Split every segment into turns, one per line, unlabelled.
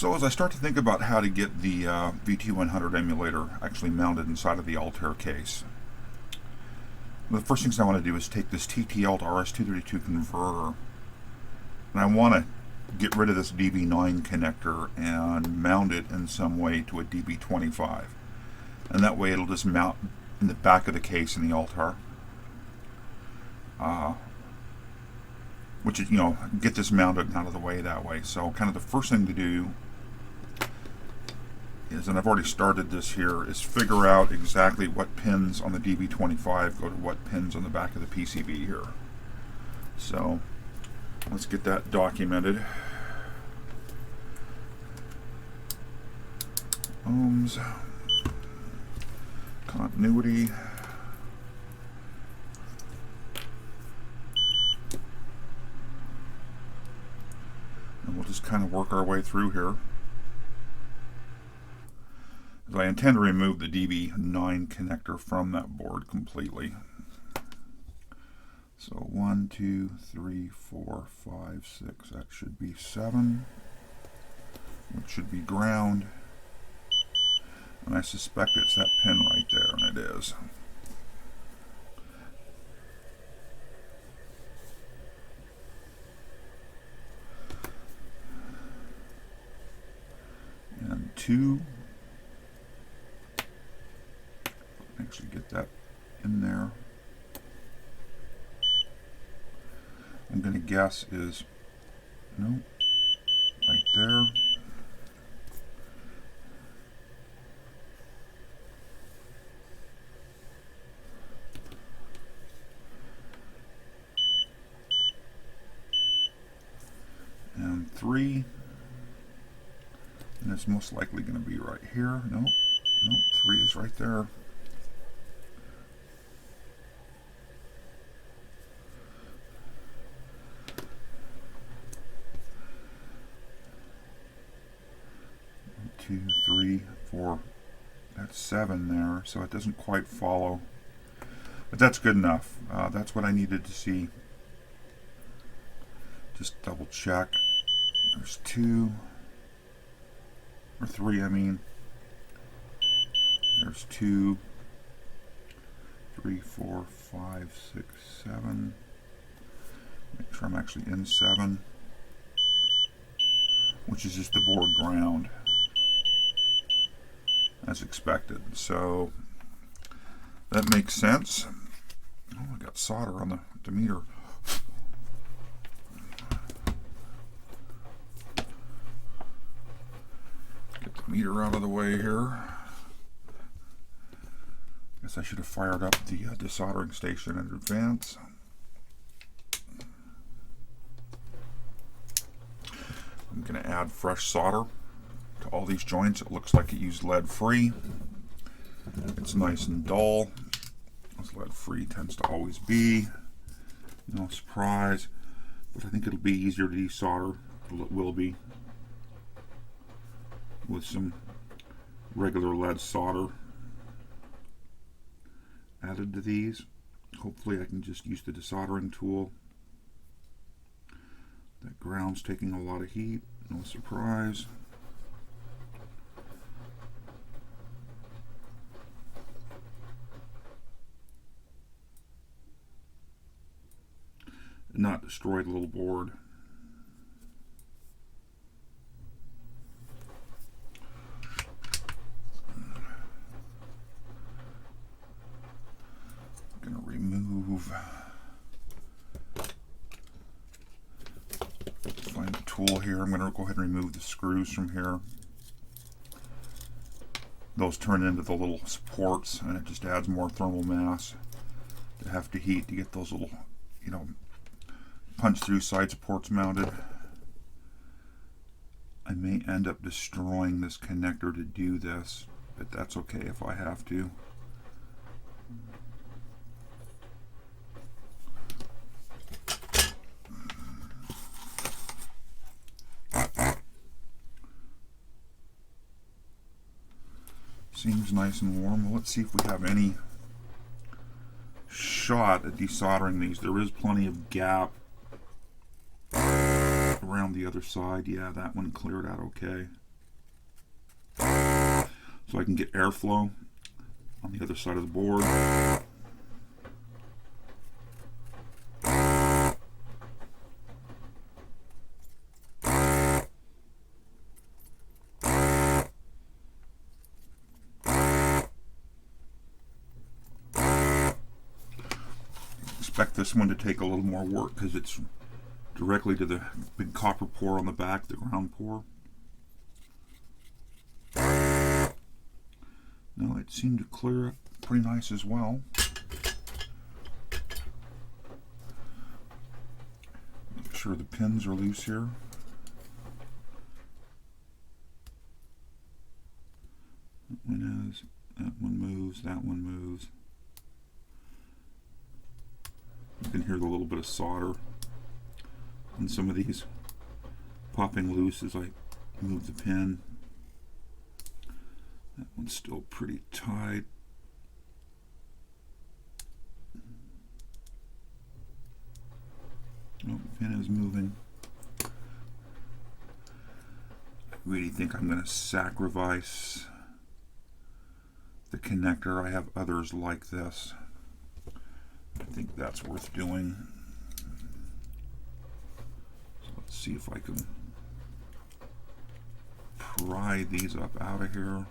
So as I start to think about how to get the VT100 emulator actually mounted inside of the Altair case, the first things I want to do is take this TTL-RS232 converter, and I want to get rid of this DB9 connector and mount it in some way to a DB25. And that way it'll just mount in the back of the case in the Altair. Which is, get this mounted out of the way that way. So kind of the first thing to do is, and I've already started this here, is figure out exactly what pins on the DB25 go to what pins on the back of the PCB here. So let's get that documented. Ohms, continuity, and we'll just kind of work our way through here. I intend to remove the DB9 connector from that board completely. So 1, 2, 3, 4, 5, 6, that should be 7, which should be ground. And I suspect it's that pin right there, and it is. And 2. Actually get that in there. I'm going to guess is, no, right there. And 3. And it's most likely going to be right here. No, 3 is right there. Two, 3, 4, that's 7 there, so it doesn't quite follow, but that's good enough. That's what I needed to see. Just double check. There's 2 or 3, I mean. There's 2, 3, 4, 5, 6, 7. Make sure I'm actually in 7, which is just the board ground, as expected. So that makes sense. Oh, I got solder on the meter. Get the meter out of the way here. Guess I should have fired up the desoldering station in advance. I'm going to add fresh solder to all these joints. It looks like it used lead free. It's nice and dull, as lead free tends to always be. No surprise, but I think it'll be easier to desolder. It will be with some regular lead solder added to these. Hopefully I can just use the desoldering tool. That ground's taking a lot of heat, no surprise. Not destroy the little board. I'm going to remove, find the tool here. I'm going to go ahead and remove the screws from here. Those turn into the little supports, and it just adds more thermal mass to have to heat to get those little, punch through side supports mounted. I may end up destroying this connector to do this, but that's okay if I have to. Seems nice and warm. Well, let's see if we have any shot at desoldering these. There is plenty of gap around the other side. Yeah, that one cleared out okay. so I can get airflow on the other side of the board. Expect this one to take a little more work because it's directly to the big copper pour on the back, the ground pour. No, it seemed to clear up pretty nice as well. Make sure the pins are loose here. That one is, that one moves, that one moves. You can hear the little bit of solder on some of these popping loose as I move the pin. That one's still pretty tight. Oh, the pin is moving. I really think I'm going to sacrifice the connector. I have others like this. I think that's worth doing. So let's see if I can pry these up out of here.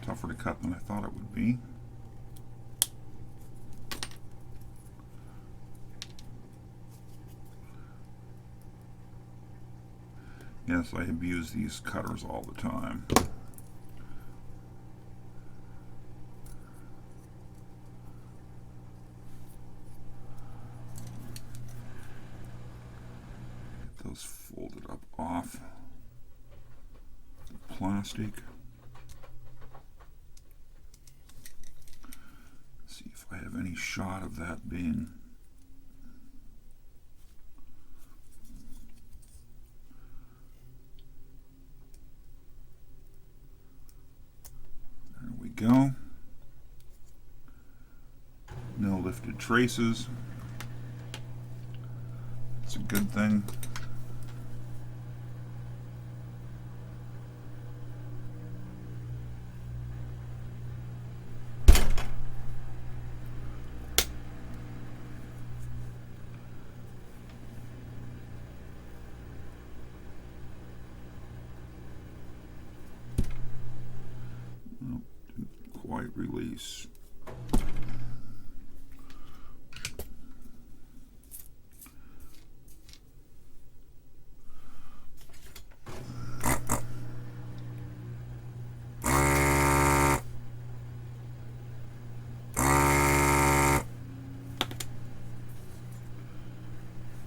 Tougher to cut than I thought it would be. Yes, I abuse these cutters all the time. Get those folded up off the plastic. See if I have any shot of that being go. No lifted traces. That's a good thing. Quite release.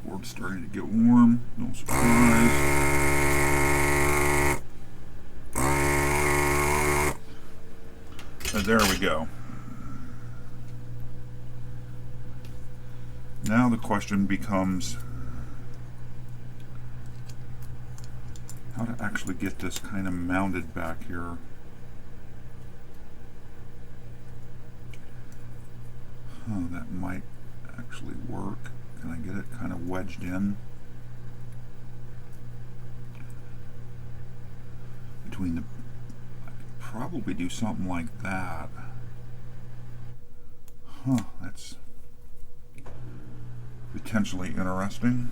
Board's starting to get warm, no surprise. There we go. Now the question becomes how to actually get this kind of mounted back here. Oh, that might actually work. Can I get it kind of wedged in between the... Probably do something like that. Huh, that's potentially interesting.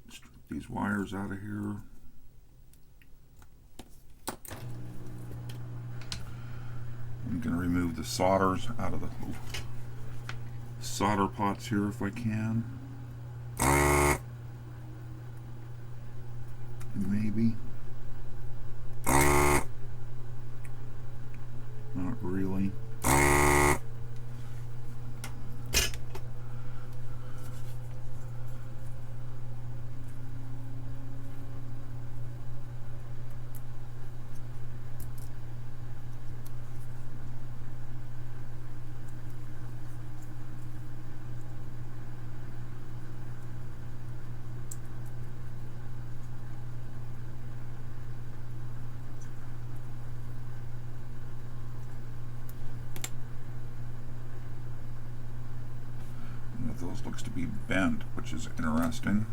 Strip these wires out of here. I'm going to remove the solders out of the solder pots here if I can. Maybe. Not really. looks to be bent, which is interesting.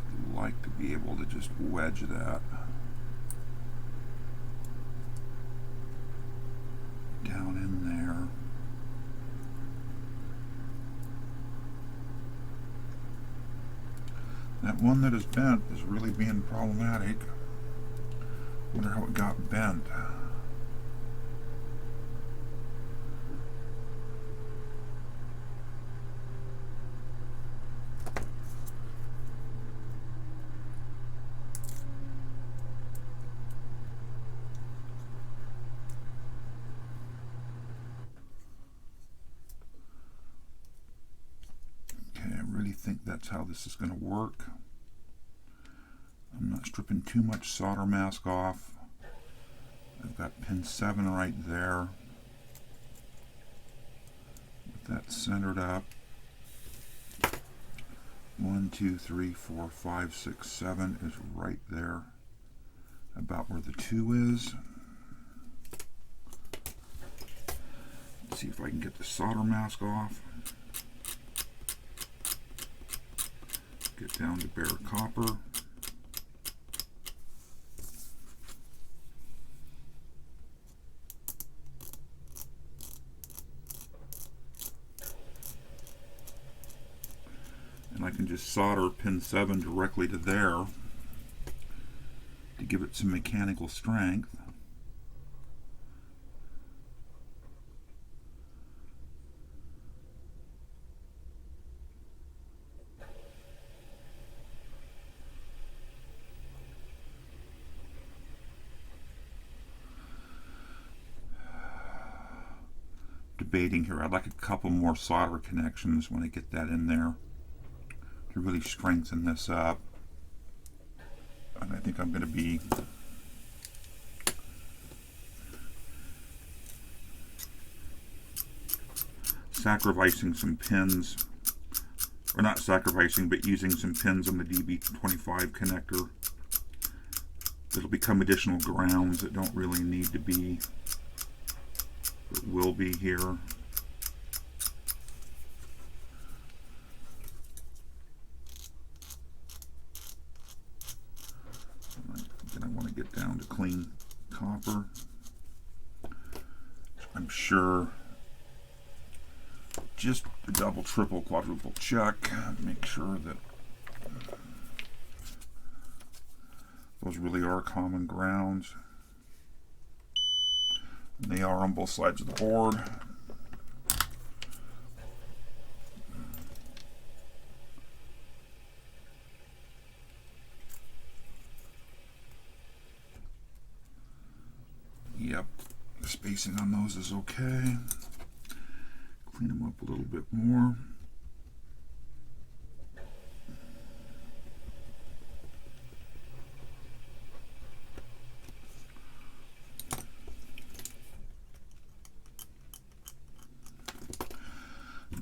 I'd like to be able to just wedge that down in there. That one that is bent is really being problematic. Wonder how it got bent. I think that's how this is going to work. I'm not stripping too much solder mask off. I've got pin 7 right there. With that centered up. 1, 2, 3, 4, 5, 6, 7 is right there, about where the 2 is. Let's see if I can get the solder mask off. Get down to bare copper. And I can just solder pin 7 directly to there to give it some mechanical strength. Debating here. I'd like a couple more solder connections when I get that in there to really strengthen this up. And I think I'm going to be sacrificing some pins, or not sacrificing, but using some pins on the DB25 connector that'll become additional grounds that don't really need to be. It will be here. Then I want to get down to clean copper. I'm sure just a double, triple, quadruple check. Make sure that those really are common grounds. They are on both sides of the board. Yep, the spacing on those is okay. Clean them up a little bit more.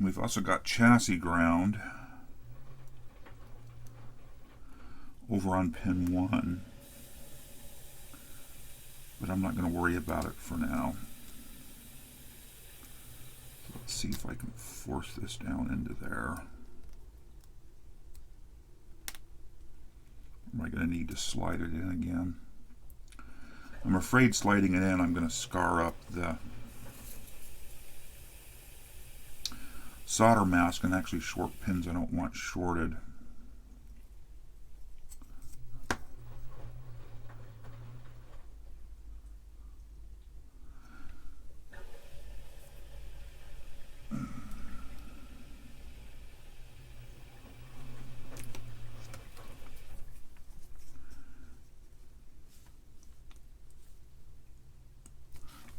We've also got chassis ground over on pin 1, but I'm not going to worry about it for now. So let's see if I can force this down into there. Am I going to need to slide it in again? I'm afraid sliding it in, I'm going to scar up the solder mask and actually short pins I don't want shorted.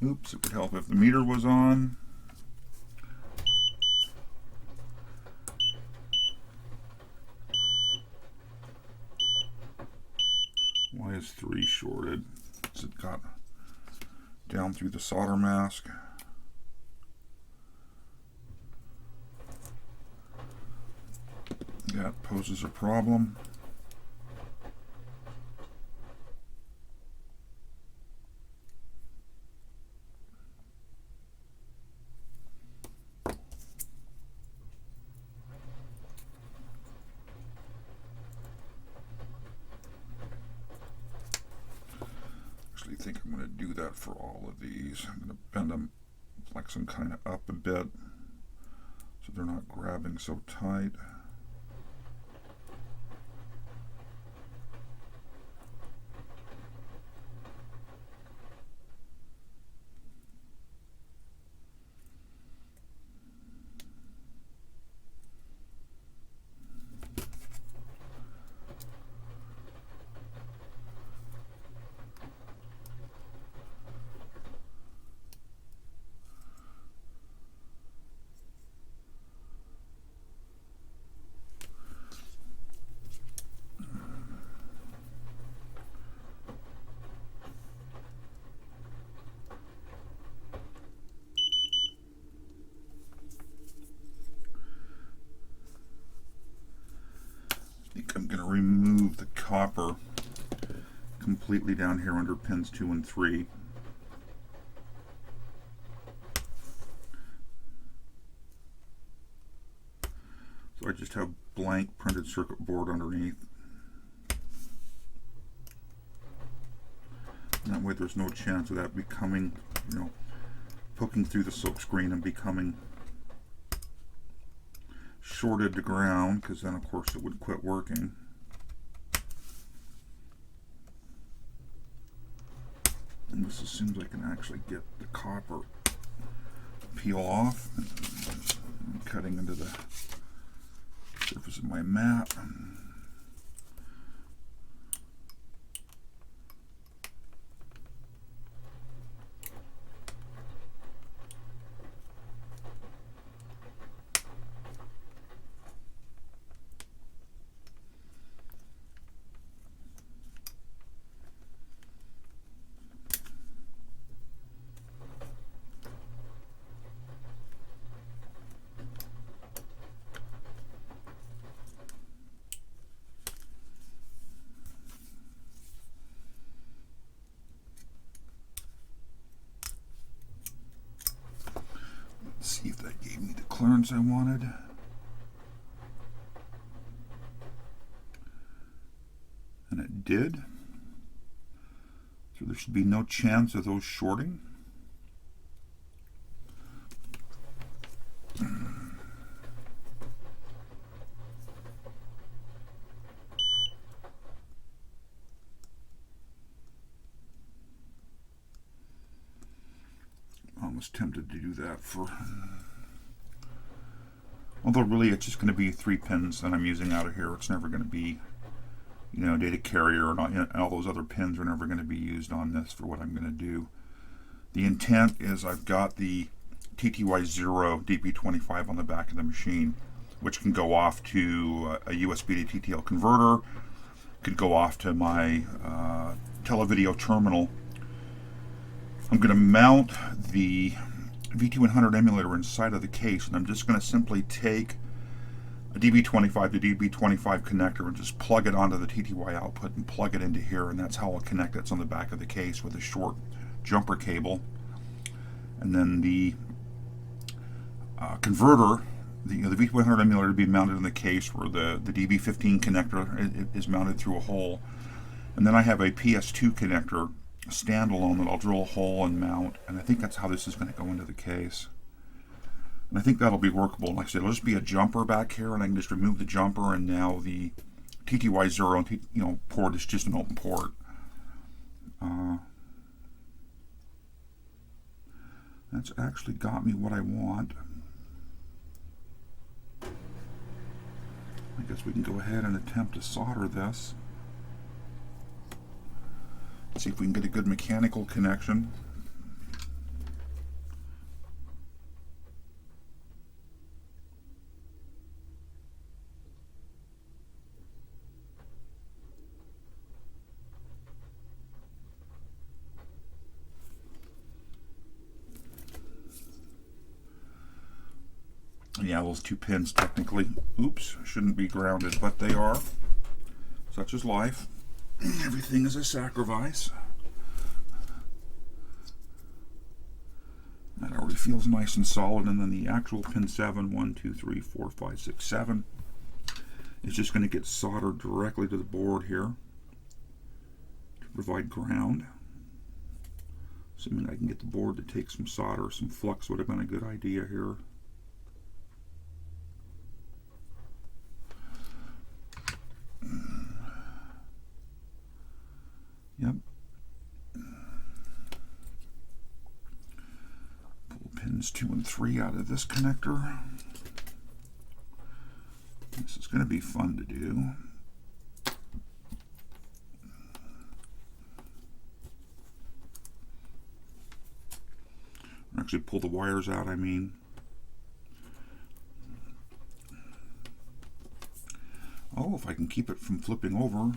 Oops, it would help if the meter was on. Why is 3 shorted? Has it got down through the solder mask? That poses a problem. think I'm going to do that for all of these. I'm going to bend them, flex them kind of up a bit so they're not grabbing so tight. I think I'm going to remove the copper completely down here under pins 2 and 3. So I just have blank printed circuit board underneath. And that way there's no chance of that becoming, poking through the silk screen and becoming shorted to ground, because then of course it would quit working. And this seems like I can actually get the copper peel off. I'm cutting into the surface of my mat. See if that gave me the clearance I wanted. And it did. So there should be no chance of those shorting. I was tempted to do that although really it's just going to be 3 pins that I'm using out of here. It's never going to be, data carrier, and all those other pins are never going to be used on this for what I'm going to do. The intent is I've got the TTY0 DB25 on the back of the machine, which can go off to a USB to TTL converter, could go off to my televideo terminal. I'm going to mount the VT100 emulator inside of the case, and I'm just going to simply take a DB25 to DB25 connector and just plug it onto the TTY output and plug it into here, and that's how I'll connect it. It's on the back of the case with a short jumper cable. And then the converter, the VT100 emulator, to be mounted in the case where the DB15 connector is mounted through a hole. And then I have a PS2 connector, standalone, that I'll drill a hole and mount, and I think that's how this is going to go into the case. And I think that'll be workable. Like I said, it'll just be a jumper back here, and I can just remove the jumper, and now the TTY0 port is just an open port. That's actually got me what I want. I guess we can go ahead and attempt to solder this. See if we can get a good mechanical connection. Yeah, those 2 pins technically, shouldn't be grounded, but they are. Such is life. Everything is a sacrifice. That already feels nice and solid, and then the actual pin 7, 1, 2, 3, 4, 5, 6, 7 is just going to get soldered directly to the board here to provide ground. Assuming I can get the board to take some solder, some flux would have been a good idea here. Yep. Pull pins 2 and 3 out of this connector. This is going to be fun to do. Actually pull the wires out, I mean. Oh, if I can keep it from flipping over.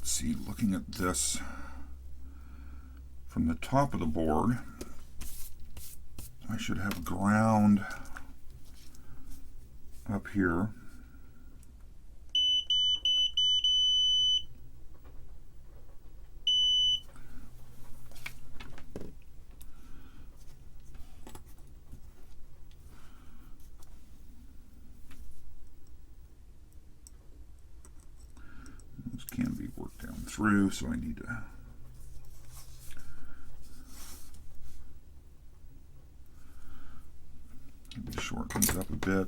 See, looking at this from the top of the board, I should have ground up here. Can be worked down through, so I need to maybe shorten it up a bit.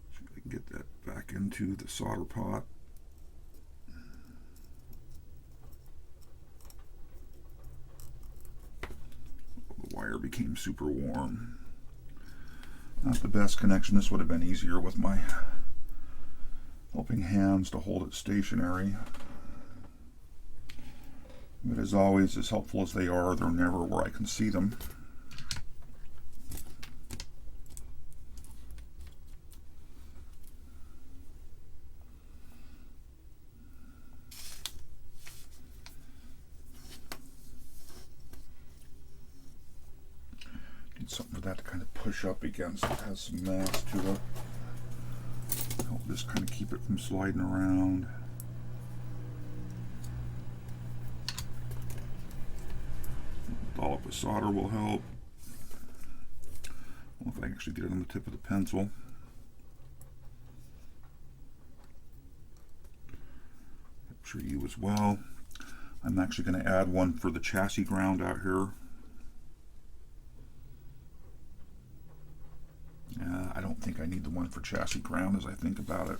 See if I can get that back into the solder pot. Wire became super warm. Not the best connection. This would have been easier with my helping hands to hold it stationary. But as always, as helpful as they are, they're never where I can see them. Something for that to kind of push up against. It has some mass to it. Help this kind of keep it from sliding around. Dollop of solder will help. Well, if I can actually get it on the tip of the pencil. I'm sure you as well. I'm actually going to add one for the chassis ground out here. I don't think I need the one for chassis ground as I think about it.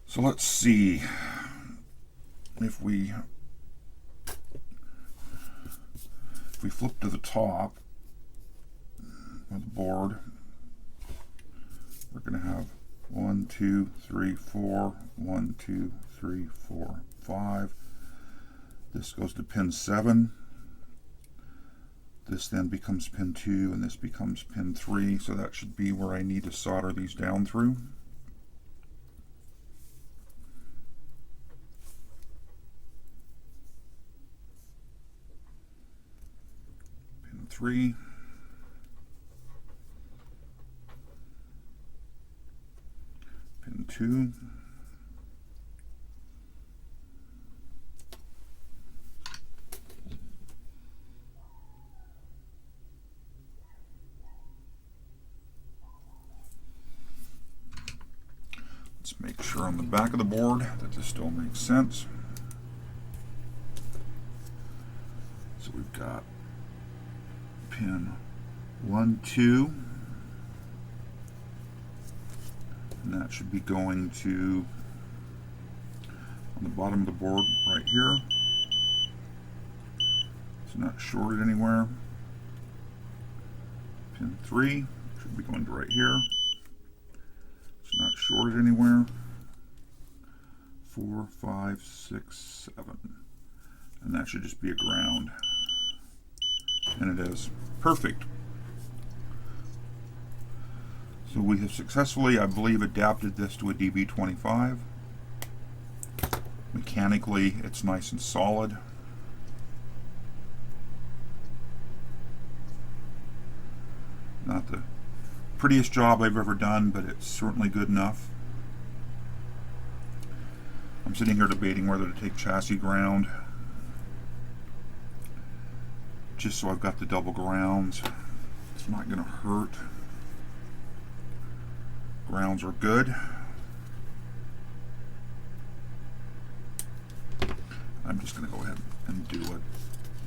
So let's see if we flip to the top of the board, we're going to have 1, 2, 3, 4, 1, 2, 3, 4, 5. This goes to pin 7. This then becomes pin 2, and this becomes pin 3, so that should be where I need to solder these down through. Pin 3. Pin 2. Let's make sure on the back of the board that this still makes sense. So we've got pin 1, 2, and that should be going to on the bottom of the board right here. It's not shorted anywhere. Pin 3 should be going to right here. It's not shorted anywhere. 4, 5, 6, 7. And that should just be a ground. And it is. Perfect. So we have successfully, I believe, adapted this to a DB25. Mechanically, it's nice and solid. Not the prettiest job I've ever done, but it's certainly good enough. I'm sitting here debating whether to take chassis ground, just so I've got the double grounds. It's not going to hurt. Grounds are good. I'm just going to go ahead and do it.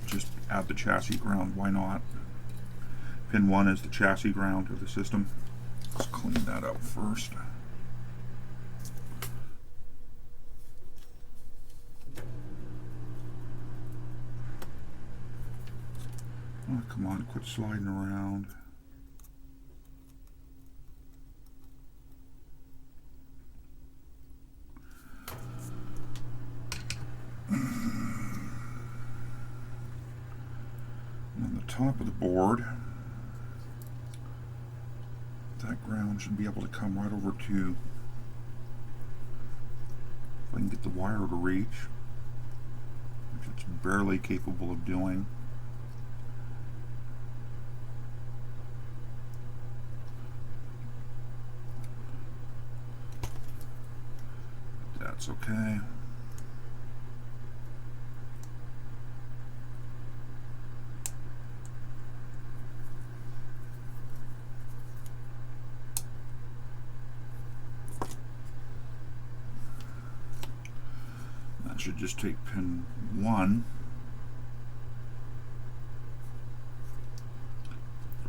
Just add the chassis ground, why not? Pin 1 is the chassis ground of the system. Let's clean that up first. Oh, come on, quit sliding around. On the top of the board, that ground should be able to come right over to, if I can get the wire to reach, which it's barely capable of doing. That's okay. That should just take pin 1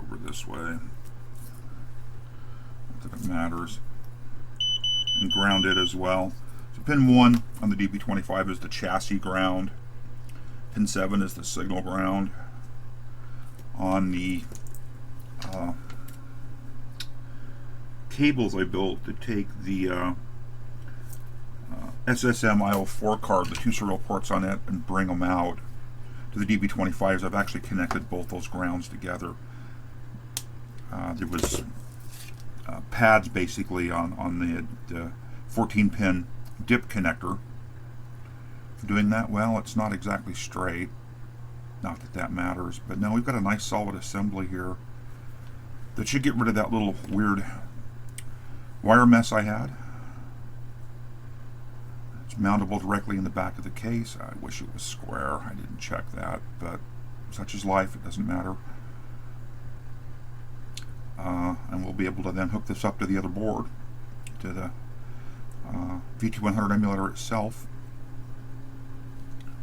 over this way. Not that it matters. And ground it as well. So pin 1 on the DB25 is the chassis ground. Pin 7 is the signal ground. On the cables I built to take the SSM IO4 card, the 2 serial ports on it, and bring them out to the DB25s, I've actually connected both those grounds together. There was pads basically on the 14-pin dip connector. Doing that well, it's not exactly straight. Not that that matters, but no, we've got a nice solid assembly here that should get rid of that little weird wire mess I had. It's mountable directly in the back of the case. I wish it was square. I didn't check that, but such is life, it doesn't matter. And we'll be able to then hook this up to the other board, to the VT100 emulator itself.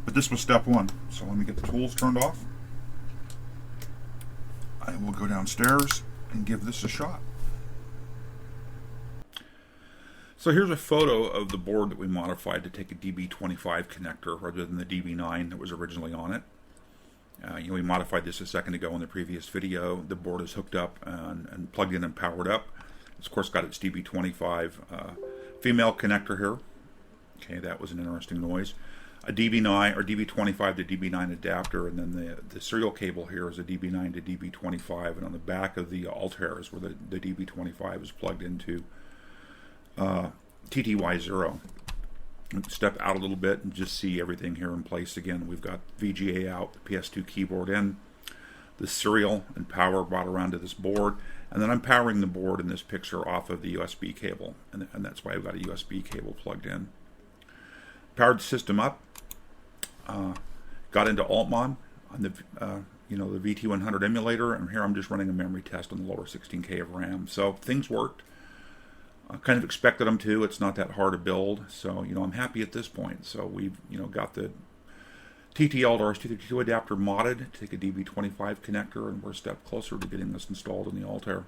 But this was step 1, so let me get the tools turned off. I will go downstairs and give this a shot. So here's a photo of the board that we modified to take a DB25 connector rather than the DB9 that was originally on it. We modified this a second ago in the previous video. The board is hooked up and plugged in and powered up. It's of course got its DB25 female connector here. Okay, that was an interesting noise. A DB9 or DB25 to DB9 adapter, and then the serial cable here is a DB9 to DB25, and on the back of the Altair is where the DB25 is plugged into TTY0. Step out a little bit and just see everything here in place again. We've got VGA out, the PS2 keyboard in, the serial and power brought around to this board, and then I'm powering the board in this picture off of the USB cable, and that's why I've got a USB cable plugged in. Powered the system up, got into Altmon on the the VT100 emulator, and here I'm just running a memory test on the lower 16K of RAM. So things worked. I kind of expected them to. It's not that hard to build, so I'm happy at this point. So we've got the TTL-RS232 adapter modded to take a DB25 connector, and we're a step closer to getting this installed in the Altair.